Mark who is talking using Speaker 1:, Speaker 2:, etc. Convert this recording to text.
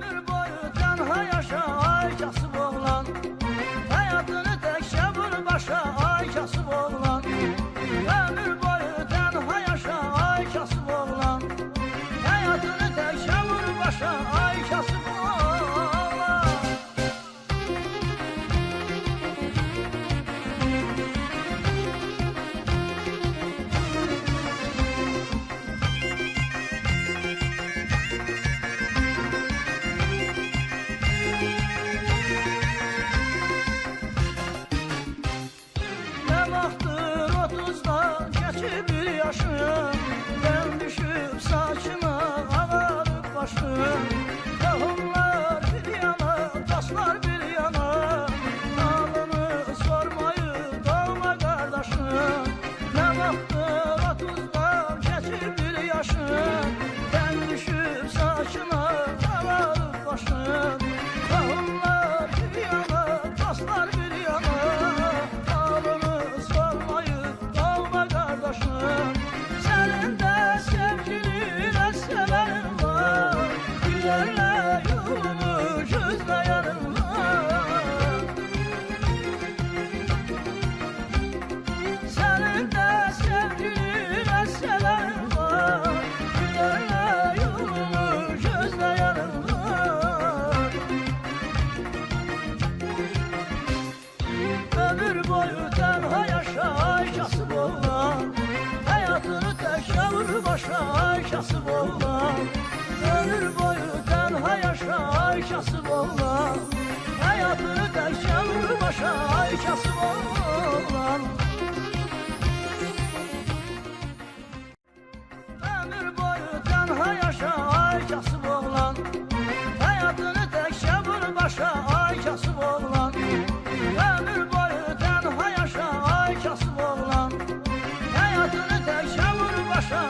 Speaker 1: Ömür boyu tenha yaşa ay kasıb oğlan, hayatını tek vur başa ay kasıb oğlan. Ömür boyu tenha yaşa ay kasıb oğlan, hayatını tek vur başa ay kasıb oğlan. Ne vaxtdır 30'dan geçib bir yaşım, ben düşüb saçıma ağarıb başım. Tohumlar bir yana, dostlar bir yana, halını sormayıb doğma qardaşım. Ne vaxtdır 30'dan geçib bir yaşım, ben düşüb saçıma ağarıb başım. Tohumlar bir yana, dostlar bir yana, senin de sevgiline severim var, gülerle yolunu gözleyerim var. Senin de sevgiline severim var, gülerle yolunu gözleyerim var. Ömür boyu tenha yaşa ay kasıb oğlan, hayatını tek vur başa ay kasıb oğlan. Ömür boyu tenha yaşa ay kasıb oğlan, hayatını tek vur başa ay kasıb oğlan. Ömür boyu tenha yaşa ay kasıb oğlan, hayatını tek vur başa ay kasıb oğlan. Ömür boyu tenha yaşa ay kasıb oğlan, hayatını tek vur başa